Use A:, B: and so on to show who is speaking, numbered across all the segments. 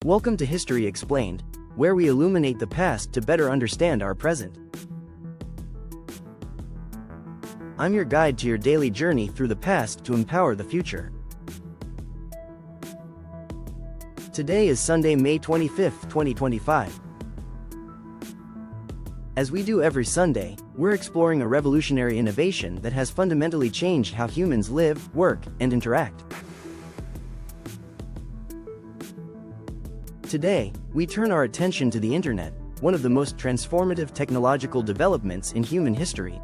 A: Welcome to History Explained, where we illuminate the past to better understand our present. I'm your guide to your daily journey through the past to empower the future. Today is Sunday, May 25, 2025. As we do every Sunday, we're exploring a revolutionary innovation that has fundamentally changed how humans live, work, and interact. Today, we turn our attention to the Internet, one of the most transformative technological developments in human history.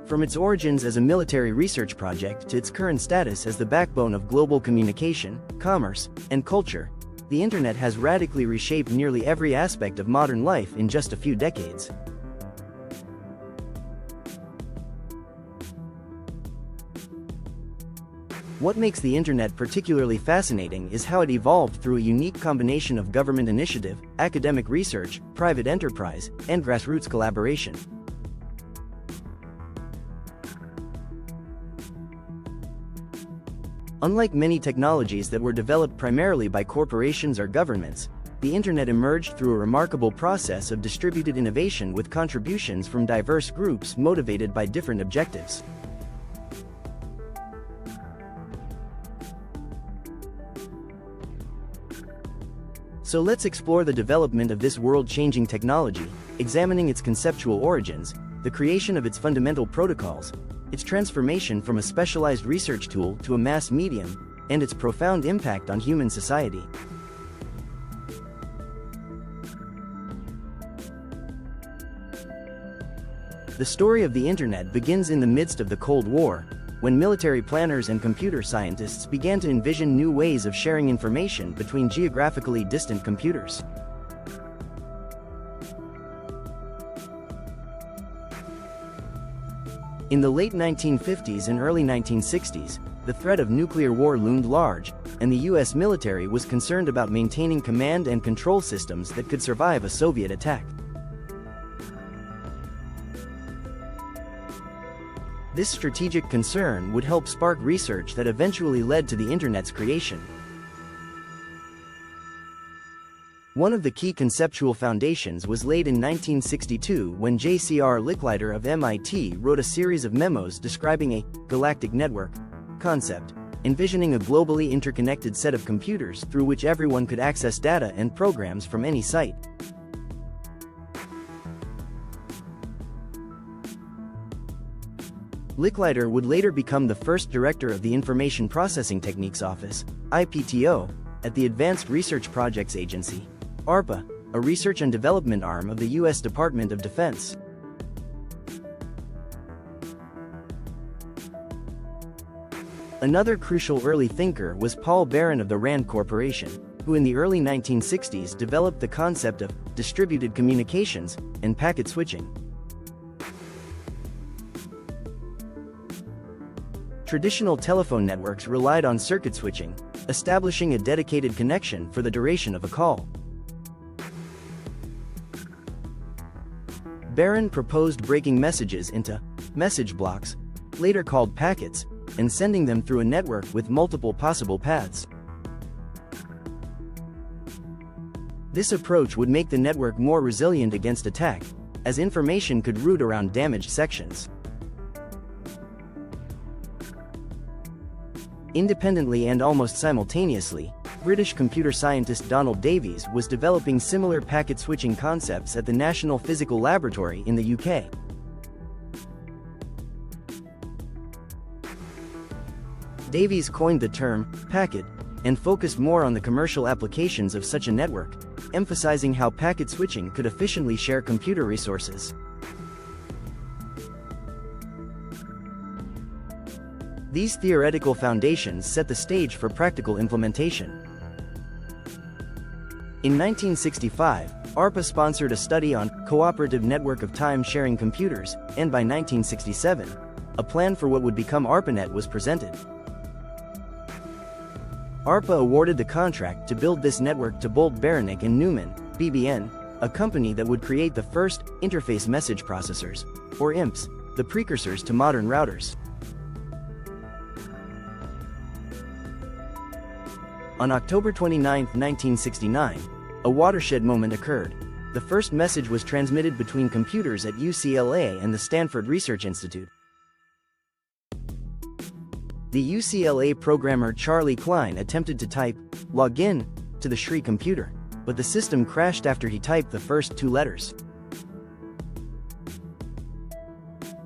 A: From its origins as a military research project to its current status as the backbone of global communication, commerce, and culture, the Internet has radically reshaped nearly every aspect of modern life in just a few decades. What makes the Internet particularly fascinating is how it evolved through a unique combination of government initiative, academic research, private enterprise, and grassroots collaboration. Unlike many technologies that were developed primarily by corporations or governments, the Internet emerged through a remarkable process of distributed innovation with contributions from diverse groups motivated by different objectives. So let's explore the development of this world-changing technology, examining its conceptual origins, the creation of its fundamental protocols, its transformation from a specialized research tool to a mass medium, and its profound impact on human society. The story of the Internet begins in the midst of the Cold War, when military planners and computer scientists began to envision new ways of sharing information between geographically distant computers. In the late 1950s and early 1960s, the threat of nuclear war loomed large, and the US military was concerned about maintaining command and control systems that could survive a Soviet attack. This strategic concern would help spark research that eventually led to the Internet's creation. One of the key conceptual foundations was laid in 1962 when J.C.R. Licklider of MIT wrote a series of memos describing a galactic network concept, envisioning a globally interconnected set of computers through which everyone could access data and programs from any site. Licklider would later become the first director of the Information Processing Techniques Office, IPTO, at the Advanced Research Projects Agency, ARPA, a research and development arm of the U.S. Department of Defense. Another crucial early thinker was Paul Barron of the RAND Corporation, who in the early 1960s developed the concept of distributed communications and packet switching. Traditional telephone networks relied on circuit switching, establishing a dedicated connection for the duration of a call. Barron proposed breaking messages into message blocks, later called packets, and sending them through a network with multiple possible paths. This approach would make the network more resilient against attack, as information could route around damaged sections. Independently and almost simultaneously, British computer scientist Donald Davies was developing similar packet switching concepts at the National Physical Laboratory in the UK. Davies coined the term packet and focused more on the commercial applications of such a network, emphasizing how packet switching could efficiently share computer resources. These theoretical foundations set the stage for practical implementation. In 1965, ARPA sponsored a study on cooperative network of time-sharing computers, and by 1967, a plan for what would become ARPANET was presented. ARPA awarded the contract to build this network to Bolt Beranek and Newman, BBN, a company that would create the first interface message processors, or IMPs, the precursors to modern routers. On October 29, 1969, a watershed moment occurred. The first message was transmitted between computers at UCLA and the Stanford Research Institute. The UCLA programmer Charlie Klein attempted to type "log in" to the Sri computer, but the system crashed after he typed the first two letters.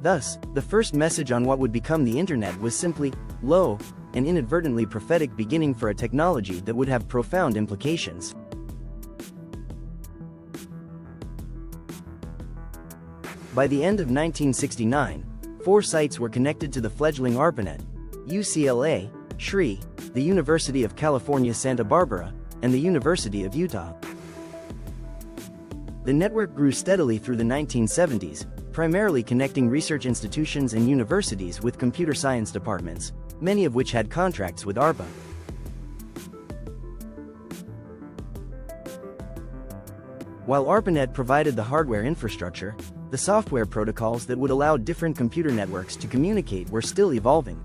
A: Thus, the first message on what would become the Internet was simply "lo," an inadvertently prophetic beginning for a technology that would have profound implications. By the end of 1969, 4 sites were connected to the fledgling ARPANET: UCLA, Sri, the University of California, Santa Barbara, and the University of Utah. The network grew steadily through the 1970s, primarily connecting research institutions and universities with computer science departments, many of which had contracts with ARPA. While ARPANET provided the hardware infrastructure, the software protocols that would allow different computer networks to communicate were still evolving.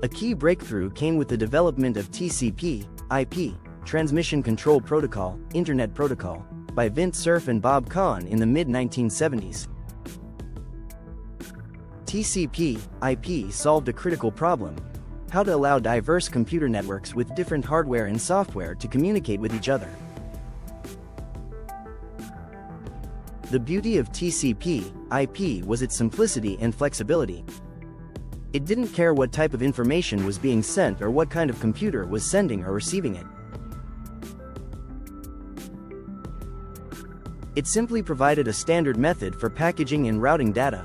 A: A key breakthrough came with the development of TCP/IP, Transmission Control Protocol, Internet Protocol, by Vint Cerf and Bob Kahn in the mid-1970s. TCP/IP solved a critical problem: how to allow diverse computer networks with different hardware and software to communicate with each other. The beauty of TCP/IP was its simplicity and flexibility. It didn't care what type of information was being sent or what kind of computer was sending or receiving it. It simply provided a standard method for packaging and routing data.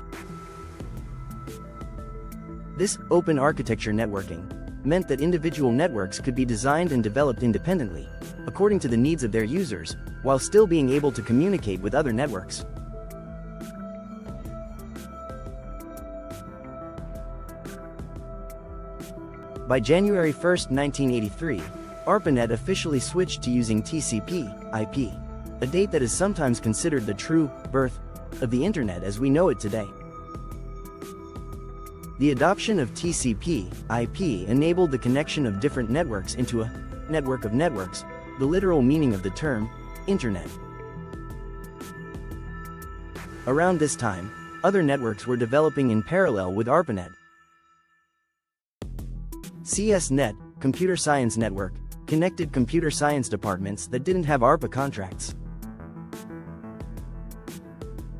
A: This open architecture networking meant that individual networks could be designed and developed independently, according to the needs of their users, while still being able to communicate with other networks. By January 1, 1983, ARPANET officially switched to using TCP/IP, a date that is sometimes considered the true birth of the Internet as we know it today. The adoption of TCP/IP enabled the connection of different networks into a network of networks, the literal meaning of the term Internet. Around this time, other networks were developing in parallel with ARPANET. CSNet, Computer Science Network, connected computer science departments that didn't have ARPA contracts.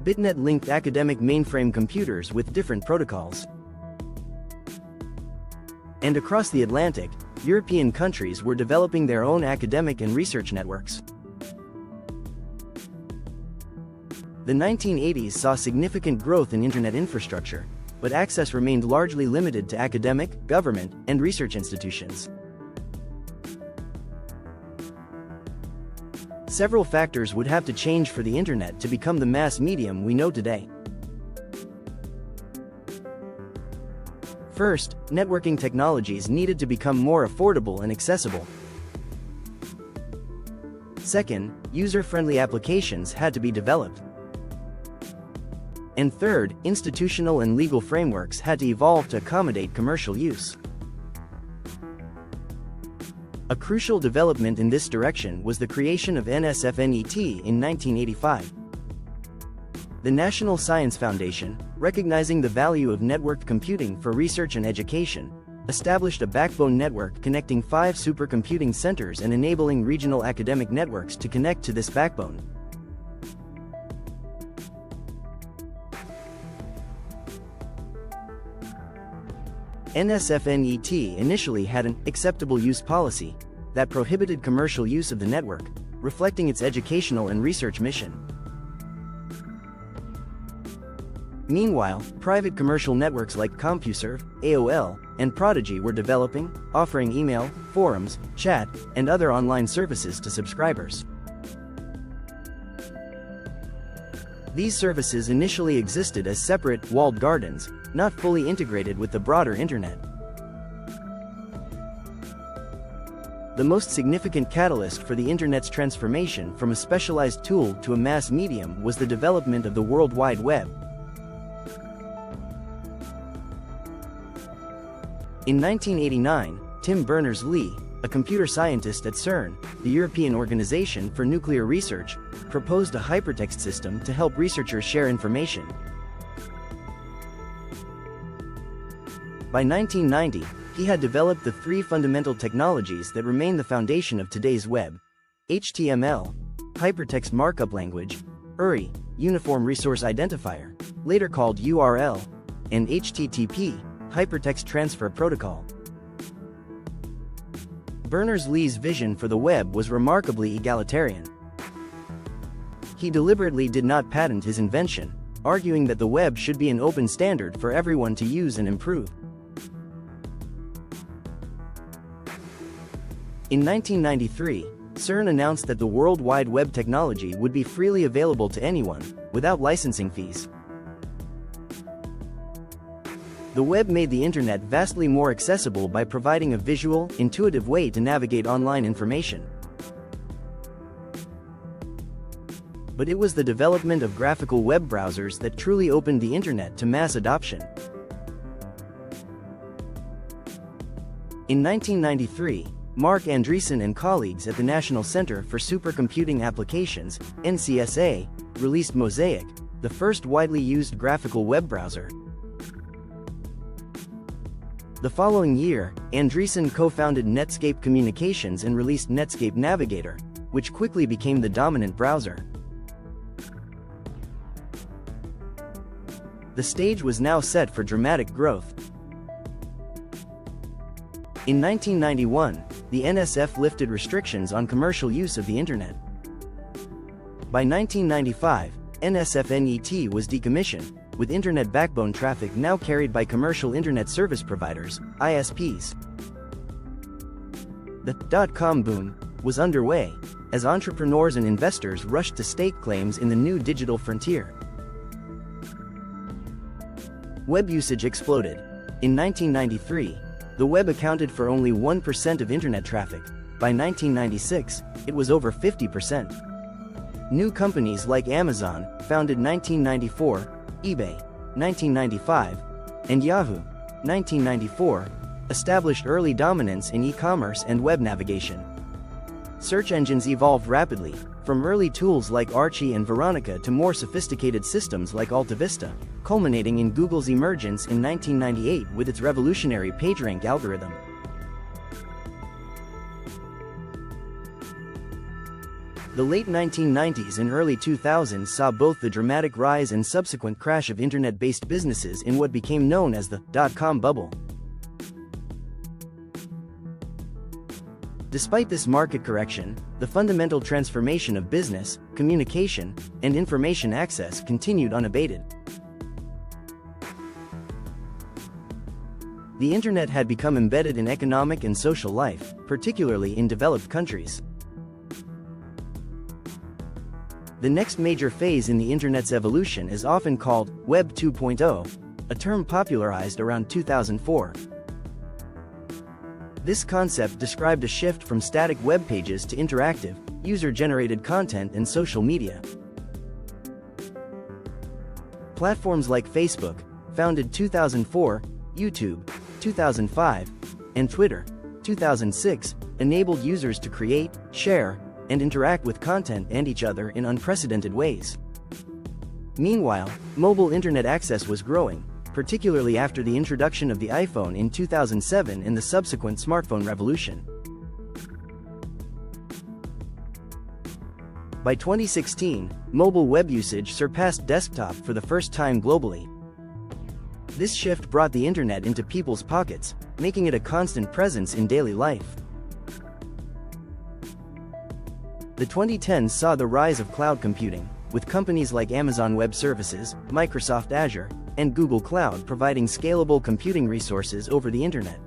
A: BitNet linked academic mainframe computers with different protocols. And across the Atlantic, European countries were developing their own academic and research networks. The 1980s saw significant growth in Internet infrastructure, but access remained largely limited to academic, government, and research institutions. Several factors would have to change for the Internet to become the mass medium we know today. First, networking technologies needed to become more affordable and accessible. Second, user-friendly applications had to be developed. And third, institutional and legal frameworks had to evolve to accommodate commercial use. A crucial development in this direction was the creation of NSFNET in 1985. The National Science Foundation, recognizing the value of networked computing for research and education, established a backbone network connecting 5 supercomputing centers and enabling regional academic networks to connect to this backbone. NSFNET initially had an acceptable use policy that prohibited commercial use of the network, reflecting its educational and research mission. Meanwhile, private commercial networks like CompuServe, AOL, and Prodigy were developing, offering email, forums, chat, and other online services to subscribers. These services initially existed as separate, walled gardens, not fully integrated with the broader Internet. The most significant catalyst for the Internet's transformation from a specialized tool to a mass medium was the development of the World Wide Web. In 1989, Tim Berners-Lee, a computer scientist at CERN, the European Organization for Nuclear Research, proposed a hypertext system to help researchers share information. By 1990, he had developed the three fundamental technologies that remain the foundation of today's web: HTML, Hypertext Markup Language, URI, Uniform Resource Identifier, later called URL, and HTTP, Hypertext Transfer Protocol. Berners-Lee's vision for the web was remarkably egalitarian. He deliberately did not patent his invention, arguing that the web should be an open standard for everyone to use and improve. In 1993, CERN announced that the World Wide Web technology would be freely available to anyone, without licensing fees. The web made the internet vastly more accessible by providing a visual, intuitive way to navigate online information. But it was the development of graphical web browsers that truly opened the internet to mass adoption. In 1993, Mark Andreessen and colleagues at the National Center for Supercomputing Applications, NCSA, released Mosaic, the first widely used graphical web browser. The following year, Andreessen co-founded Netscape Communications and released Netscape Navigator, which quickly became the dominant browser. The stage was now set for dramatic growth. In 1991, the NSF lifted restrictions on commercial use of the Internet. By 1995, NSFNET was decommissioned, with Internet backbone traffic now carried by commercial Internet service providers, ISPs. The .com boom was underway, as entrepreneurs and investors rushed to stake claims in the new digital frontier. Web usage exploded. In 1993, the web accounted for only 1% of Internet traffic. By 1996, it was over 50%. New companies like Amazon, founded 1994, eBay, 1995, and Yahoo, 1994, established early dominance in e-commerce and web navigation. Search engines evolved rapidly, from early tools like Archie and Veronica to more sophisticated systems like AltaVista, culminating in Google's emergence in 1998 with its revolutionary PageRank algorithm. The late 1990s and early 2000s saw both the dramatic rise and subsequent crash of Internet-based businesses in what became known as the .com bubble. Despite this market correction, the fundamental transformation of business, communication, and information access continued unabated. The Internet had become embedded in economic and social life, particularly in developed countries. The next major phase in the Internet's evolution is often called Web 2.0, a term popularized around 2004. This concept described a shift from static web pages to interactive, user-generated content and social media. Platforms like Facebook, founded 2004, YouTube, 2005, and Twitter, 2006, enabled users to create, share, and interact with content and each other in unprecedented ways. Meanwhile, mobile internet access was growing, particularly after the introduction of the iPhone in 2007 and the subsequent smartphone revolution. By 2016, mobile web usage surpassed desktop for the first time globally. This shift brought the internet into people's pockets, making it a constant presence in daily life. The 2010s saw the rise of cloud computing, with companies like Amazon Web Services, Microsoft Azure, and Google Cloud providing scalable computing resources over the internet.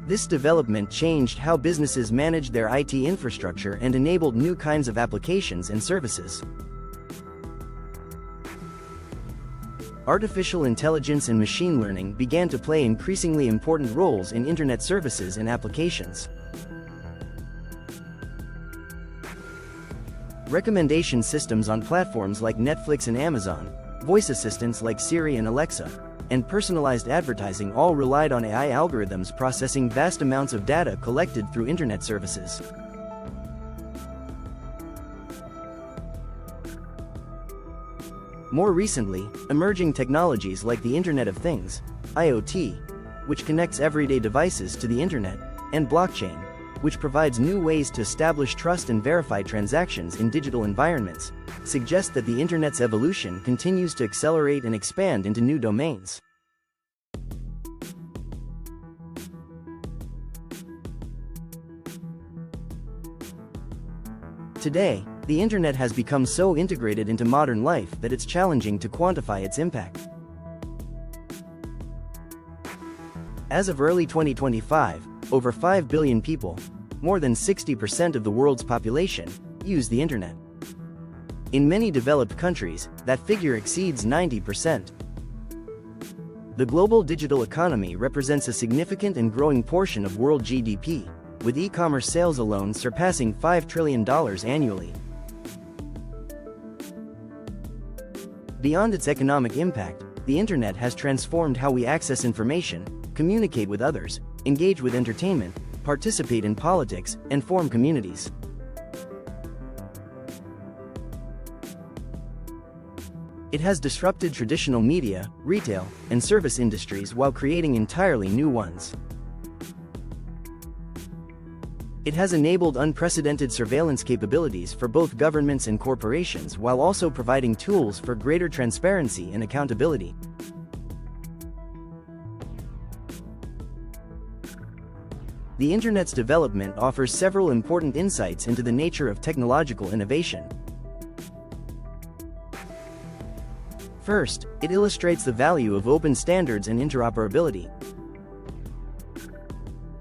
A: This development changed how businesses managed their IT infrastructure and enabled new kinds of applications and services. Artificial intelligence and machine learning began to play increasingly important roles in internet services and applications. Recommendation systems on platforms like Netflix and Amazon, voice assistants like Siri and Alexa, and personalized advertising all relied on AI algorithms processing vast amounts of data collected through internet services. More recently, emerging technologies like the Internet of Things, IoT, which connects everyday devices to the internet, and blockchain, which provides new ways to establish trust and verify transactions in digital environments, suggest that the internet's evolution continues to accelerate and expand into new domains. Today, the internet has become so integrated into modern life that it's challenging to quantify its impact. As of early 2025, over 5 billion people, more than 60% of the world's population, use the internet. In many developed countries, that figure exceeds 90%. The global digital economy represents a significant and growing portion of world GDP, with e-commerce sales alone surpassing $5 trillion annually. Beyond its economic impact, the internet has transformed how we access information, communicate with others, engage with entertainment, participate in politics, and form communities. It has disrupted traditional media, retail, and service industries while creating entirely new ones. It has enabled unprecedented surveillance capabilities for both governments and corporations while also providing tools for greater transparency and accountability. The Internet's development offers several important insights into the nature of technological innovation. First, it illustrates the value of open standards and interoperability.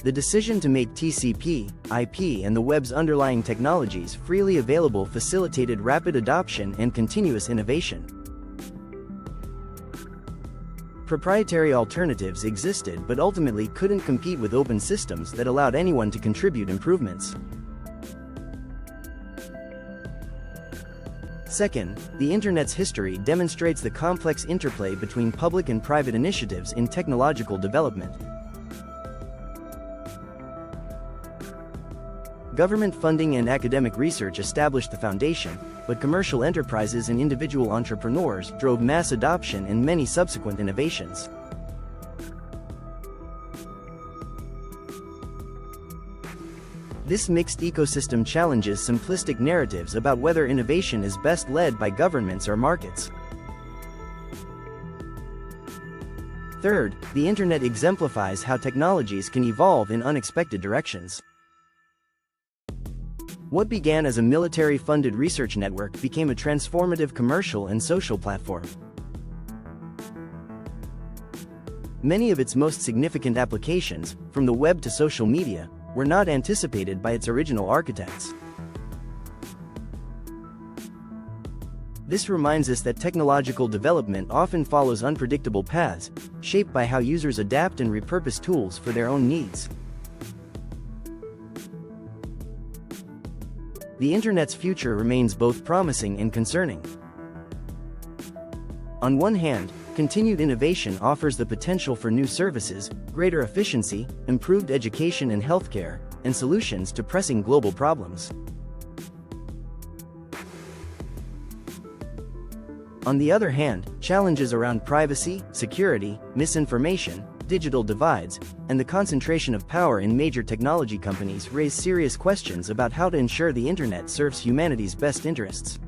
A: The decision to make TCP, IP, and the web's underlying technologies freely available facilitated rapid adoption and continuous innovation. Proprietary alternatives existed but ultimately couldn't compete with open systems that allowed anyone to contribute improvements. Second, the Internet's history demonstrates the complex interplay between public and private initiatives in technological development. Government funding and academic research established the foundation, but commercial enterprises and individual entrepreneurs drove mass adoption and many subsequent innovations. This mixed ecosystem challenges simplistic narratives about whether innovation is best led by governments or markets. Third, the Internet exemplifies how technologies can evolve in unexpected directions. What began as a military-funded research network became a transformative commercial and social platform. Many of its most significant applications, from the web to social media, were not anticipated by its original architects. This reminds us that technological development often follows unpredictable paths, shaped by how users adapt and repurpose tools for their own needs. The Internet's future remains both promising and concerning. On one hand, continued innovation offers the potential for new services, greater efficiency, improved education and healthcare, and solutions to pressing global problems. On the other hand, challenges around privacy, security, misinformation, digital divides, and the concentration of power in major technology companies raise serious questions about how to ensure the Internet serves humanity's best interests.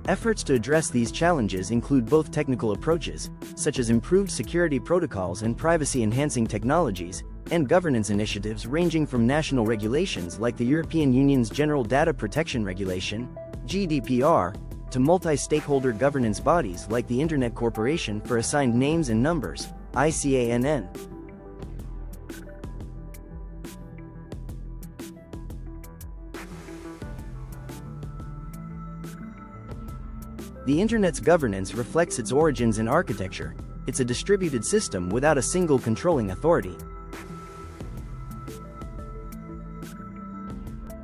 A: Efforts to address these challenges include both technical approaches, such as improved security protocols and privacy-enhancing technologies, and governance initiatives ranging from national regulations like the European Union's General Data Protection Regulation, GDPR, to multi-stakeholder governance bodies like the Internet Corporation for Assigned Names and Numbers, ICANN. The Internet's governance reflects its origins in architecture. It's a distributed system without a single controlling authority.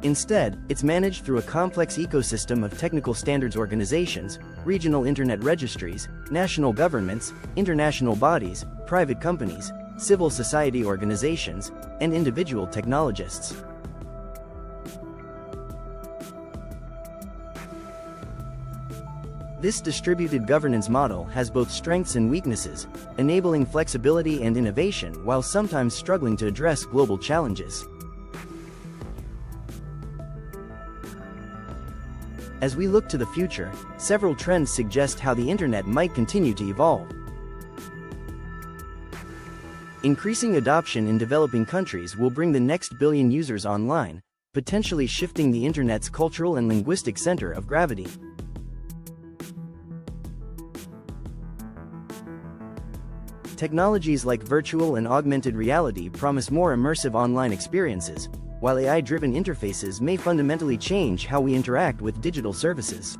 A: Instead, it's managed through a complex ecosystem of technical standards organizations, regional internet registries, national governments, international bodies, private companies, civil society organizations, and individual technologists. This distributed governance model has both strengths and weaknesses, enabling flexibility and innovation while sometimes struggling to address global challenges. As we look to the future, several trends suggest how the internet might continue to evolve. Increasing adoption in developing countries will bring the next billion users online, potentially shifting the internet's cultural and linguistic center of gravity. Technologies like virtual and augmented reality promise more immersive online experiences, while AI-driven interfaces may fundamentally change how we interact with digital services.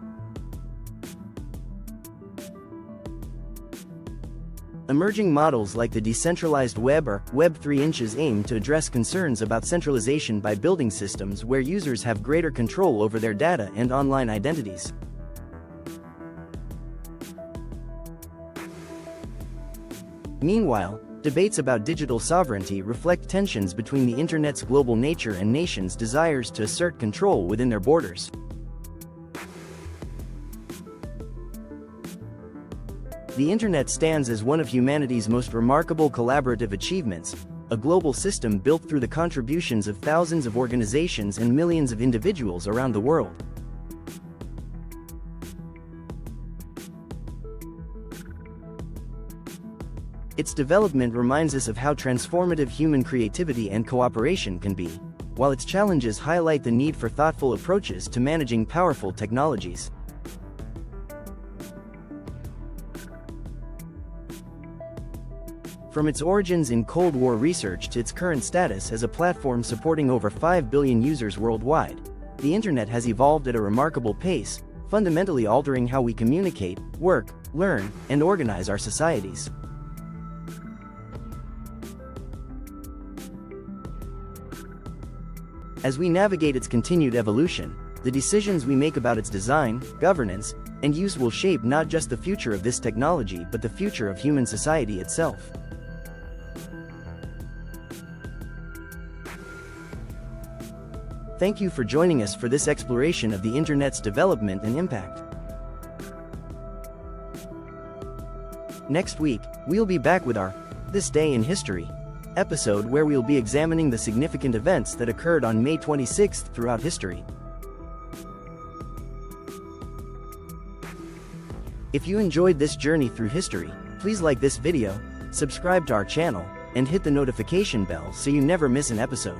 A: Emerging models like the decentralized web or Web 3.0 aim to address concerns about centralization by building systems where users have greater control over their data and online identities. Meanwhile, debates about digital sovereignty reflect tensions between the internet's global nature and nations' desires to assert control within their borders. The internet stands as one of humanity's most remarkable collaborative achievements, a global system built through the contributions of thousands of organizations and millions of individuals around the world. Its development reminds us of how transformative human creativity and cooperation can be, while its challenges highlight the need for thoughtful approaches to managing powerful technologies. From its origins in Cold War research to its current status as a platform supporting over 5 billion users worldwide, the internet has evolved at a remarkable pace, fundamentally altering how we communicate, work, learn, and organize our societies. As we navigate its continued evolution, the decisions we make about its design, governance, and use will shape not just the future of this technology but the future of human society itself. Thank you for joining us for this exploration of the Internet's development and impact. Next week, we'll be back with our This Day in History episode where we'll be examining the significant events that occurred on May 26th throughout history. If you enjoyed this journey through history, please like this video, subscribe to our channel, and hit the notification bell so you never miss an episode.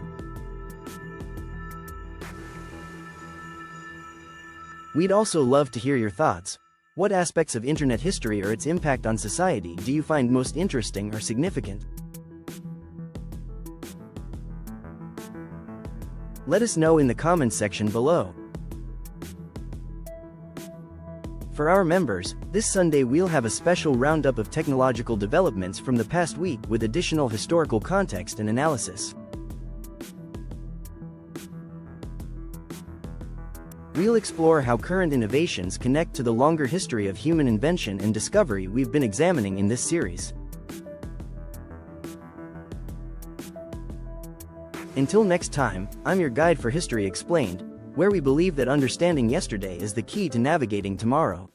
A: We'd also love to hear your thoughts. What aspects of internet history or its impact on society do you find most interesting or significant? Let us know in the comments section below. For our members, this Sunday we'll have a special roundup of technological developments from the past week with additional historical context and analysis. We'll explore how current innovations connect to the longer history of human invention and discovery we've been examining in this series. Until next time, I'm your guide for History Explained, where we believe that understanding yesterday is the key to navigating tomorrow.